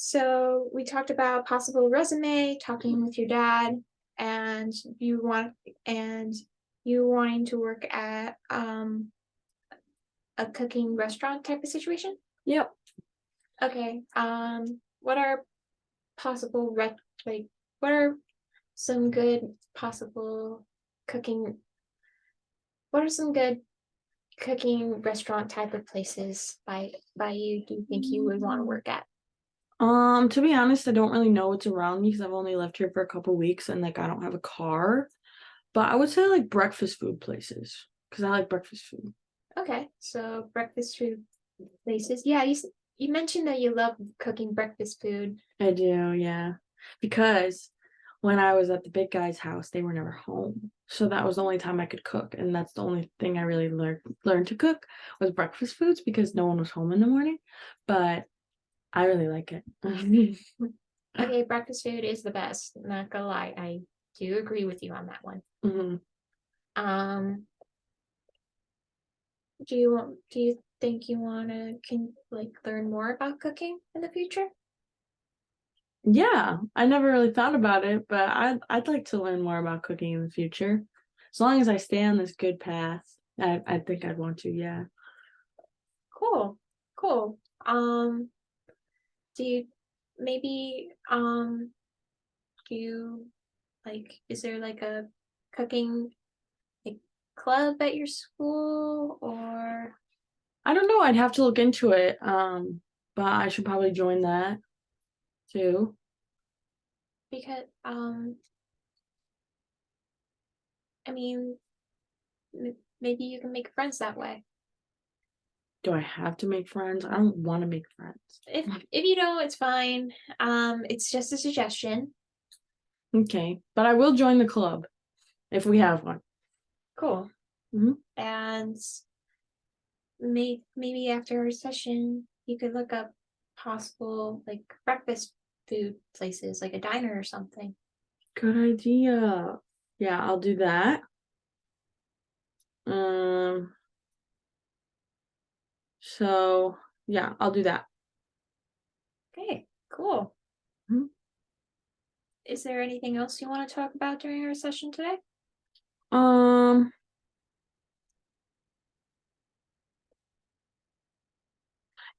So we talked about possible resume, talking with your dad, and you want and you wanting to work at a cooking restaurant type of situation. Yep. Okay. What are possible like what are some good possible cooking what are some good cooking restaurant type of places by you do you think you would want to work at? To be honest, I don't really know what's around me because I've only lived here for a couple weeks and like I don't have a car. But I would say like breakfast food places because I like breakfast food. Okay, so breakfast food places. Yeah, you mentioned that you love cooking breakfast food. I do, yeah. Because when I was at the big guy's house, they were never home. So that was the only time I could cook, and that's the only thing I really learned to cook was breakfast foods because no one was home in the morning. But I really like it. Okay, breakfast food is the best. Not gonna lie, I do agree with you on that one. Mhm. Um, do you think you wanna can like learn more about cooking in the future? Yeah, I never really thought about it, but I'd like to learn more about cooking in the future. As long as I stay on this good path, I think I'd want to, yeah. Cool, cool. Do you maybe do you is there like a cooking like club at your school or I don't know, I'd have to look into it, but I should probably join that too. because I mean maybe you can make friends that way. Do I have to make friends? I don't wanna make friends. If you don't, it's fine. It's just a suggestion. Okay, but I will join the club if we have one. Cool. Mhm. And maybe after our session, you could look up possible like breakfast food places, like a diner or something. Good idea. Yeah, I'll do that. Um, so yeah, I'll do that. Okay, cool. Mhm. Is there anything else you want to talk about during our session today? Um,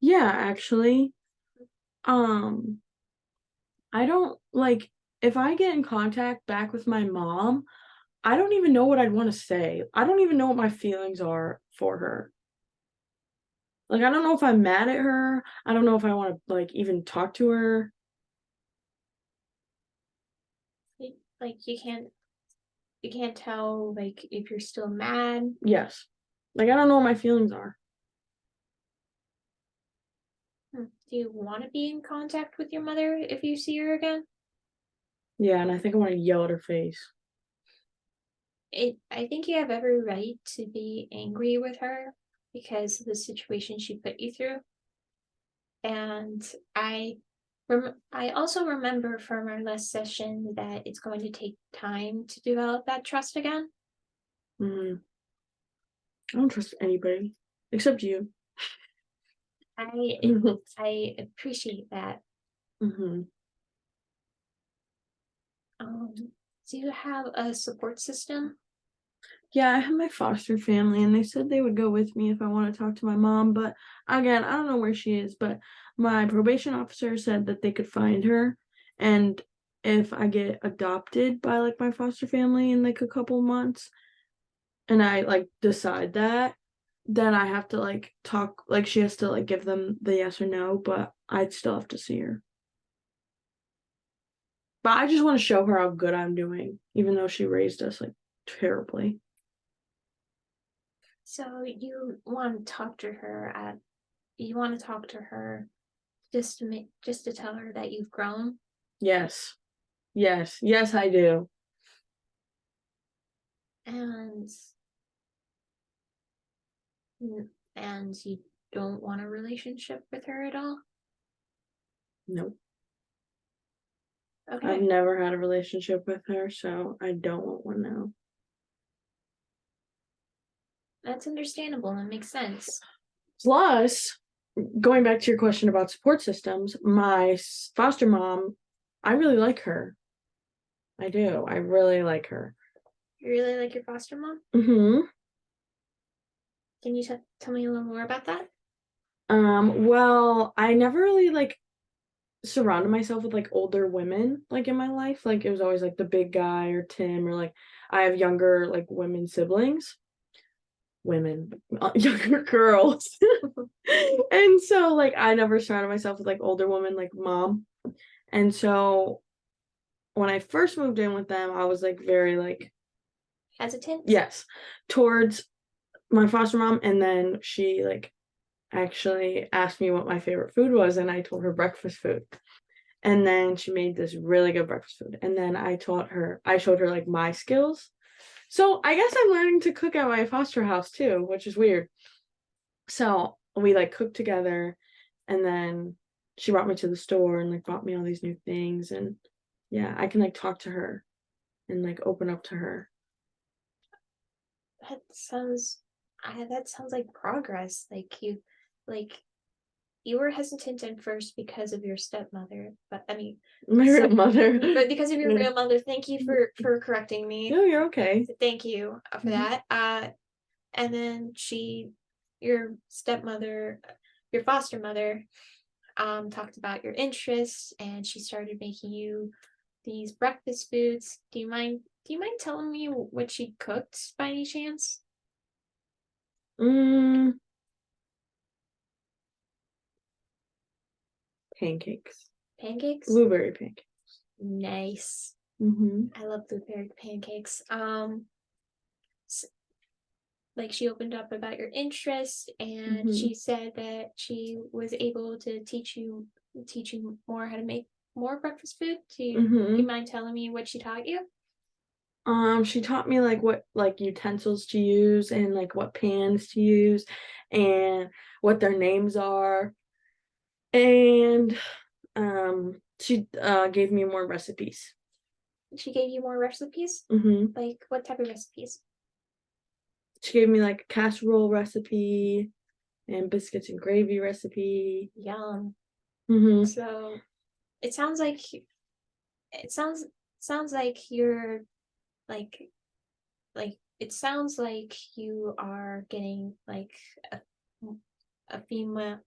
yeah, actually, um, I don't like if I get in contact back with my mom, I don't even know what I'd want to say. I don't even know what my feelings are for her. Like, I don't know if I'm mad at her. I don't know if I want to like even talk to her. Like you can't tell like if you're still mad. Yes. Like, I don't know what my feelings are. Do you want to be in contact with your mother if you see her again? Yeah, and I think I want to yell at her face. I think you have every right to be angry with her because of the situation she put you through. And I also remember from our last session that it's going to take time to develop that trust again. Mhm. I don't trust anybody except you. I I appreciate that. Mhm. Um, do you have a support system? Yeah, I have my foster family, and they said they would go with me if I want to talk to my mom. But again, I don't know where she is. But my probation officer said that they could find her, and if I get adopted by like my foster family in like a couple months, and I like decide that, then I have to like talk. Like she has to like give them the yes or no. But I'd still have to see her. But I just want to show her how good I'm doing, even though she raised us like terribly. So you want to talk to her just to tell her that you've grown Yes. Yes. Yes, I do. and and you don't want a relationship with her at all. Nope. I've Okay, never had a relationship with her, so I don't want one now. that's understandable and makes sense. Plus, going back to your question about support systems, my foster mom, I really like her. I do. I really like her. You really like your foster mom? Mm-hmm. Can you tell me a little more about that? Well, I never really like surrounded myself with like older women like in my life. Like it was always like the big guy or Tim or like I have younger like women siblings. Women, younger girls. And so like I never surrounded myself with like older women like mom. And so when I first moved in with them, I was like very like Hesitant? yes, towards my foster mom, and then she like actually asked me what my favorite food was, and I told her breakfast food. And then she made this really good breakfast food. And then I showed her like my skills. So I guess I'm learning to cook at my foster house too, which is weird. So we like cooked together, and then she brought me to the store and like bought me all these new things. And yeah, I can like talk to her and like open up to her. That sounds that sounds like progress. Like you were hesitant at first because of your stepmother, but I mean, My real mother. but because of your Yeah. real mother. Thank you for correcting me. No, you're okay. Thank you for that. And then your stepmother, your foster mother, talked about your interests, and she started making you these breakfast foods. Do you mind telling me what she cooked by any chance? Mm, pancakes. Pancakes? Blueberry pancakes. Nice. Mm-hmm. I love blueberry pancakes. Like she opened up about your interests, and Mm-hmm. she said that she was able to teach you more how to make more breakfast food. Do you Mm-hmm. mind telling me what she taught you? She taught me like what like utensils to use and like what pans to use and what their names are. And she gave me more recipes. She gave you more recipes? Mm-hmm. Like what type of recipes? She gave me like a casserole recipe and biscuits and gravy recipe. Yum. Mm-hmm. So it sounds like it sounds like you're like it sounds like you are getting like a, a female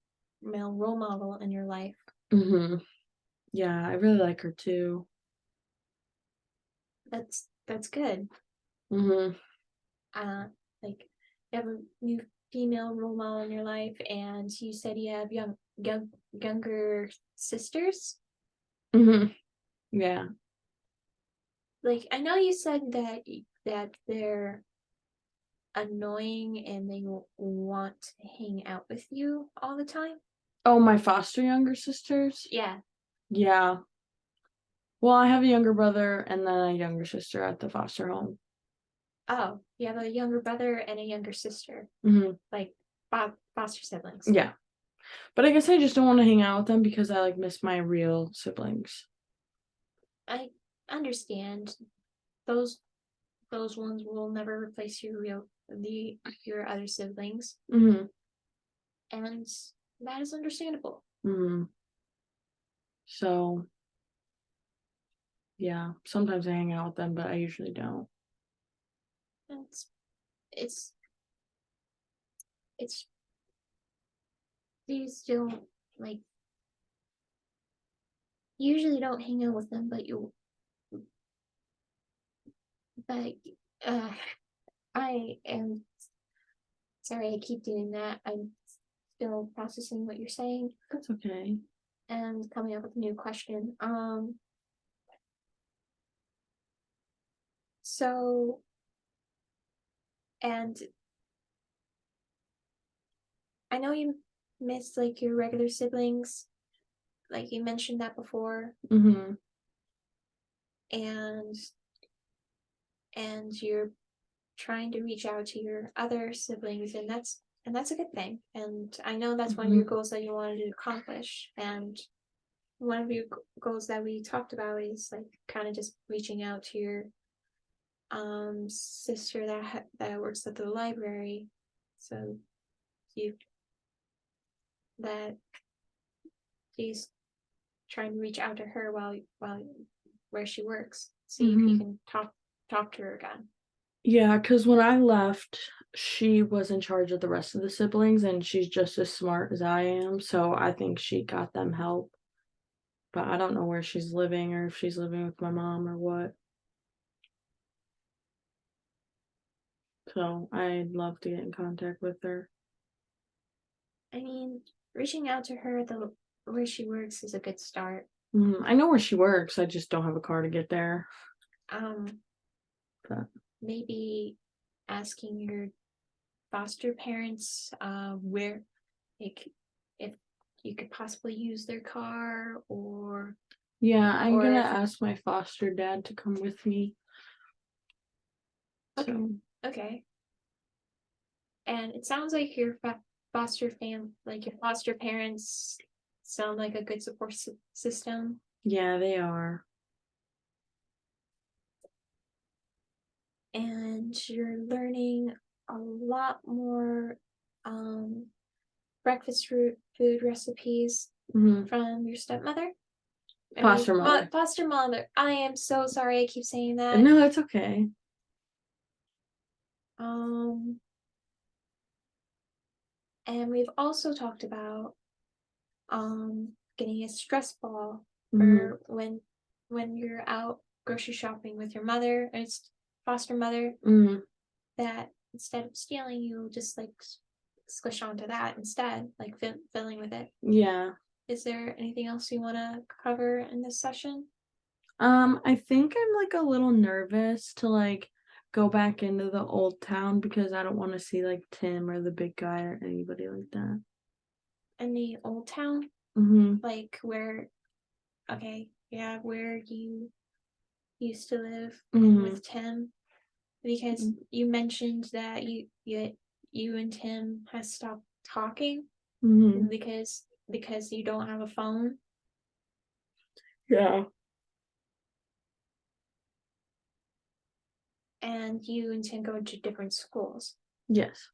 male role model in your life. Mm-hmm. Yeah, I really like her too. That's good. Mm-hmm. uh like you have a new female role model in your life, and you said you have younger sisters. Mm-hmm. Yeah. Like I know you said that they're annoying and they want to hang out with you all the time. Oh, my foster younger sisters? Yeah. Yeah. Well, I have a younger brother and then a younger sister at the foster home. Oh, you have a younger brother and a younger sister, Mm-hmm. like foster siblings. Yeah. But I guess I just don't want to hang out with them because I like miss my real siblings. I understand. Those ones will never replace your other siblings, Mm-hmm. and that is understandable. Mm-hmm. So yeah, sometimes I hang out with them, but I usually don't. It's it's it's these don't like usually don't hang out with them, but uh I am sorry I keep doing that. I'm still processing what you're saying That's okay. and coming up with a new question. So and I know you miss like your regular siblings, like you mentioned that before, Mm-hmm. and you're trying to reach out to your other siblings, and that's a good thing. And I know that's one of your Mm-hmm. goals that you wanted to accomplish. And one of your goals that we talked about is like kind of just reaching out to your sister that works at the library. So you that he's trying to reach out to her while where she works. See if he can talk to her again. Yeah, because when I left, she was in charge of the rest of the siblings, and she's just as smart as I am, so I think she got them help. But I don't know where she's living or if she's living with my mom or what. So I'd love to get in contact with her. I mean, reaching out to her the where she works is a good start. I know where she works. I just don't have a car to get there. But Maybe asking your foster parents where, like, if you could possibly use their car, or yeah, I'm Or gonna if- ask my foster dad to come with me. Okay. So Okay. And it sounds like your foster parents sound like a good support system. yeah, they are. And you're learning a lot more breakfast food recipes from your stepmother. Foster mother. Foster mother. I am so sorry I keep saying that. No, it's okay. And we've also talked about getting a stress ball for when you're out grocery shopping with your mother, or it's foster mother, that instead of stealing, you just like squish onto that instead, like filling with it. Yeah. Is there anything else you want to cover in this session? I think I'm like a little nervous to like go back into the old town because I don't want to see like Tim or the big guy or anybody like that. In the old town, like where, okay, yeah, where you used to live and with Tim, because you mentioned that you and Tim has stopped talking because you don't have a phone. Yeah. And you and Tim go to different schools. Yes.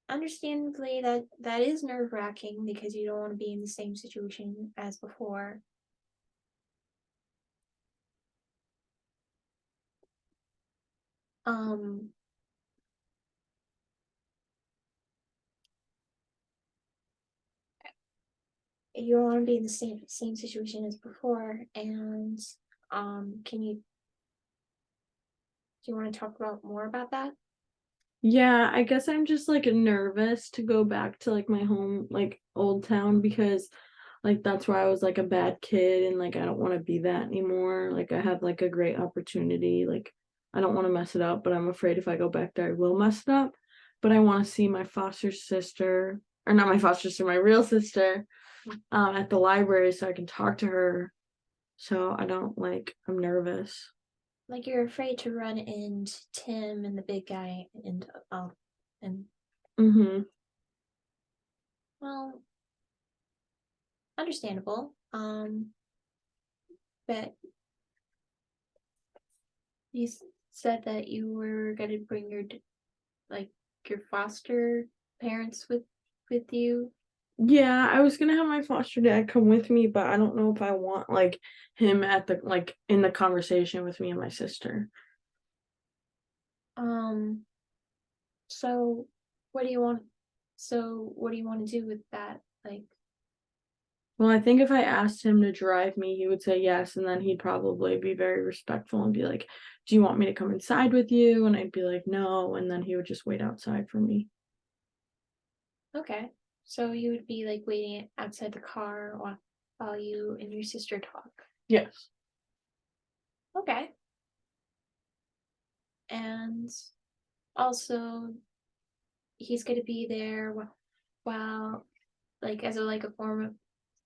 Understandably, that is nerve-wracking because you don't want to be in the same situation as before. You don't want to be in the same situation as before, and do you want to talk about more about that? Yeah, I guess I'm just like nervous to go back to like my home, like old town, because like that's where I was like a bad kid and like I don't want to be that anymore. Like I have like a great opportunity. Like I don't want to mess it up, but I'm afraid if I go back there I will mess it up. But I want to see my foster sister, or not my foster sister, my real sister, at the library so I can talk to her. So I don't like I'm nervous. Like you're afraid to run into Tim and the big guy and well, understandable. But you said that you were gonna bring your foster parents with you. Yeah, I was gonna have my foster dad come with me, but I don't know if I want like him at the like in the conversation with me and my sister. So what do you want? So what do you want to do with that? Like, Well, I think if I asked him to drive me, he would say yes, and then he'd probably be very respectful and be like, "Do you want me to come inside with you?" And I'd be like, "No," and then he would just wait outside for me. okay, so you would be like waiting outside the car while you and your sister talk. Yes. Okay. And also, he's gonna be there while like as a form of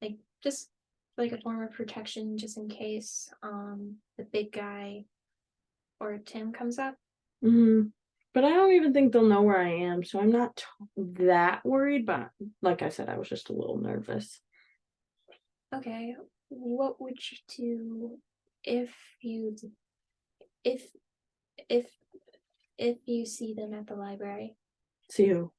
like just like a form of protection, just in case the big guy or Tim comes up. But I don't even think they'll know where I am, so I'm not that worried. But like I said, I was just a little nervous. Okay, what would you do if you if if you see them at the library? See who?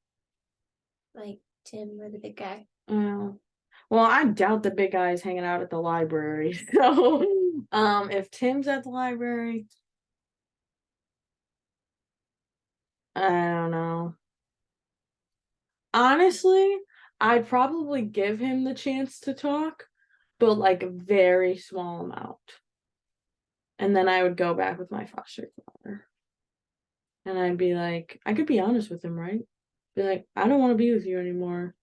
Like Tim or the big guy. Well, I doubt the big guy is hanging out at the library. So, if Tim's at the library, I don't know. Honestly, I'd probably give him the chance to talk, but like a very small amount. And then I would go back with my foster father. And I'd be like, I could be honest with him, right? Be like, I don't want to be with you anymore.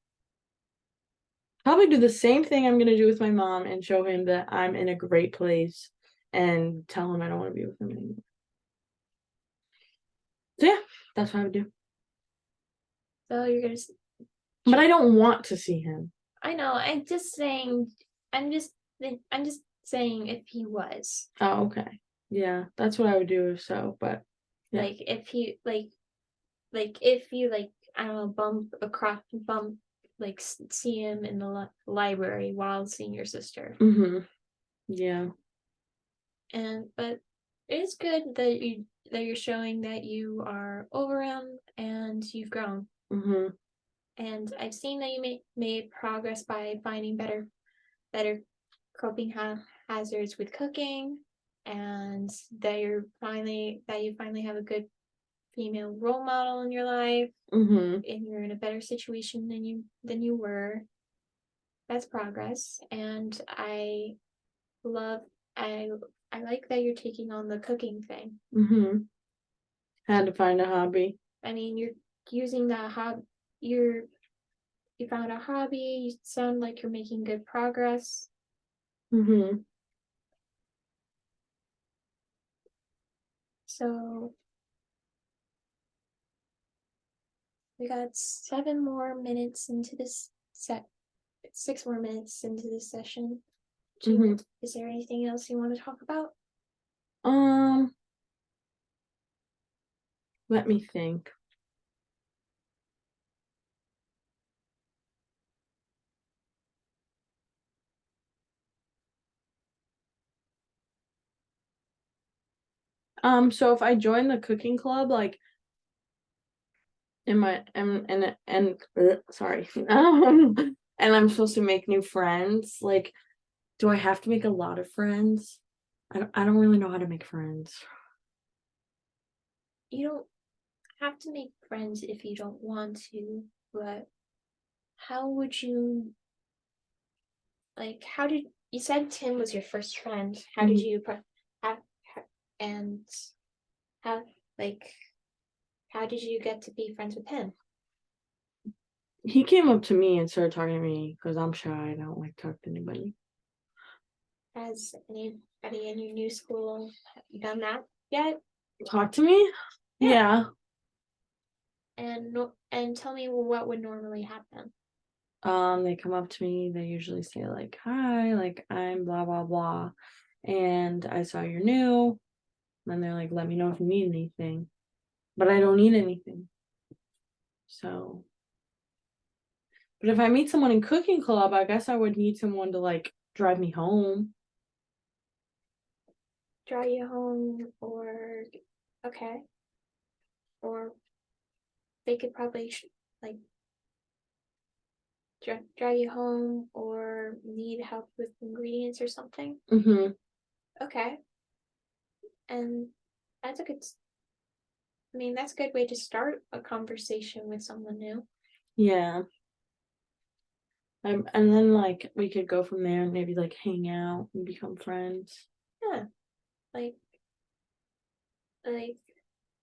Probably do the same thing I'm gonna do with my mom and show him that I'm in a great place and tell him I don't want to be with him anymore. So yeah, that's what I would do. So you're gonna. But I don't want to see him. I know. I'm just saying. I'm just saying if he was. Oh, okay. Yeah, that's what I would do if so, but yeah. Like if he like if you like I don't know bump like see him in the library while seeing your sister. Yeah. But it is good that you're showing that you are over him and you've grown. And I've seen that you made progress by finding better coping hazards with cooking, and that you finally have a good female role model in your life, and you're in a better situation than you were. That's progress, and I like that you're taking on the cooking thing. Had to find a hobby. I mean, you're using that you found a hobby. You sound like you're making good progress. So we got 7 more minutes into this 6 more minutes into this session. Is there anything else you want to talk about? Let me think. So if I join the cooking club, like, sorry, and I'm supposed to make new friends, like, do I have to make a lot of friends? I don't really know how to make friends. You don't have to make friends if you don't want to, but how would you how did you said Tim was your first friend? How did you and how how did you get to be friends with him? He came up to me and started talking to me because I'm shy. I don't like talk to anybody. Has anybody in your new school done that yet? Talk to me? Yeah. And tell me what would normally happen. They come up to me, they usually say like, hi, like I'm blah blah blah, and I saw you're new. And they're like, let me know if you need anything. But I don't need anything. So, but if I meet someone in cooking club, I guess I would need someone to like drive me home. Drive you home, or okay. Or they could probably like drive you home, or need help with ingredients or something. Okay. And that's a good that's a good way to start a conversation with someone new. Yeah. And then like we could go from there and maybe like hang out and become friends. Yeah. Like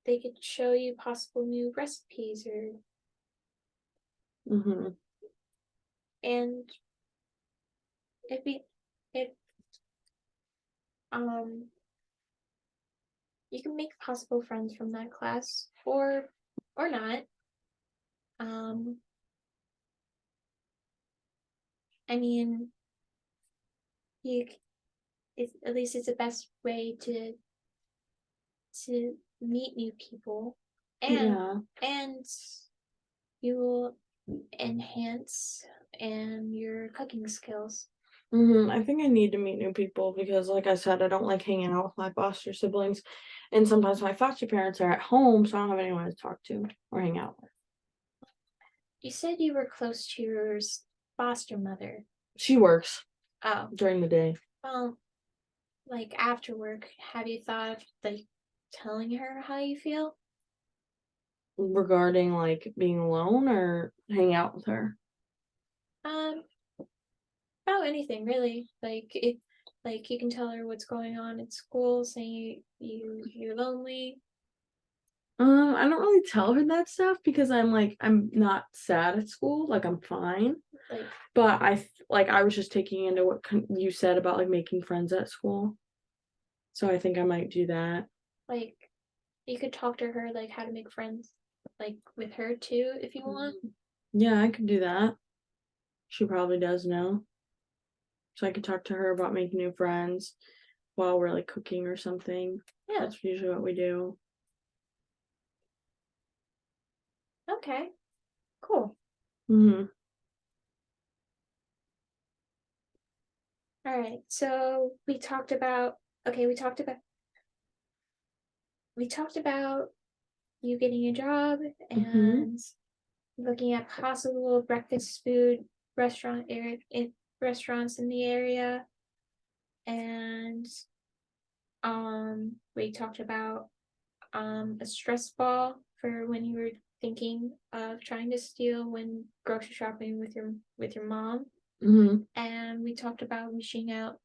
they could show you possible new recipes and if you can make possible friends from that class, or not. I mean, at least it's the best way to meet new people, and you will enhance your cooking skills. I think I need to meet new people because, like I said, I don't like hanging out with my foster siblings, and sometimes my foster parents are at home, so I don't have anyone to talk to or hang out with. you said you were close to your foster mother. She works Oh, during the day. well, like after work, have you thought of like telling her how you feel? Regarding like being alone or hang out with her. Um, about anything really. Like you can tell her what's going on at school, saying you're lonely. I don't really tell her that stuff because I'm not sad at school, like I'm fine. Like But I was just taking into what you said about like making friends at school. So I think I might do that. like you could talk to her like how to make friends, like with her too, if you want. Yeah, I could do that. She probably does know. So I could talk to her about making new friends while we're like cooking or something. Yeah. That's usually what we do. Okay. Cool. Hmm. All right. So okay, we talked about you getting a job Hmm. and looking at possible breakfast food restaurants in the area, and we talked about a stress ball for when you were thinking of trying to steal when grocery shopping with your mom, Hmm. and we talked about reaching out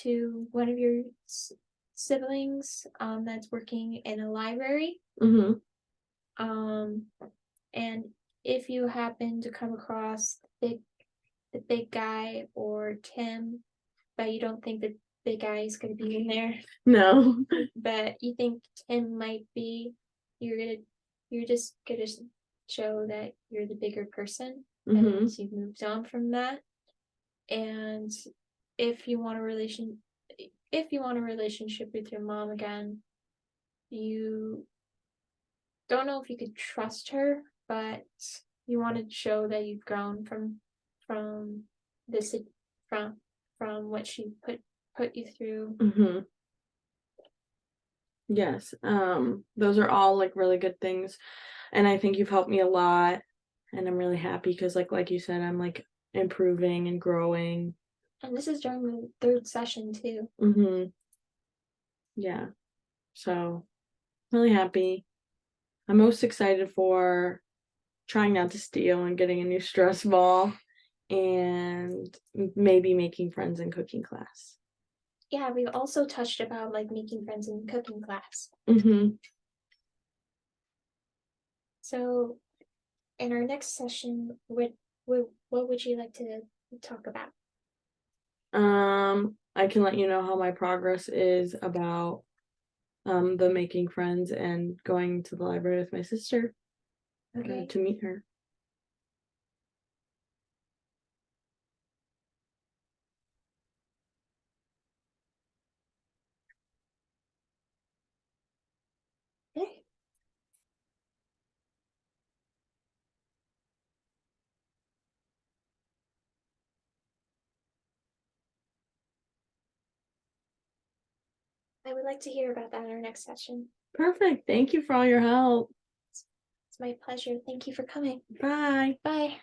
to one of your siblings that's working in a library, Hmm. um and if you happen to come across the big guy or Tim, but you don't think the big guy is going to be in there, No. but you think Tim might be, you're gonna you're just gonna show that you're the bigger person Hmm. and you've moved on from that. And if you want a relation if you want a relationship with your mom again, you don't know if you could trust her, but you want to show that you've grown from this from what she put you through. Hmm. Yes. Those are all like really good things. And I think you've helped me a lot. And I'm really happy because like you said, I'm like improving and growing. And this is during the third session too. Hmm. Yeah. So really happy. I'm most excited for trying not to steal and getting a new stress ball and maybe making friends in cooking class. Yeah, we've also touched about like making friends in cooking class. Hmm. So in our next session, what would you like to talk about? I can let you know how my progress is about the making friends and going to the library with my sister Okay. to meet her. Okay. I would like to hear about that in our next session. Perfect. Thank you for all your help. It's my pleasure. Thank you for coming. Bye. Bye.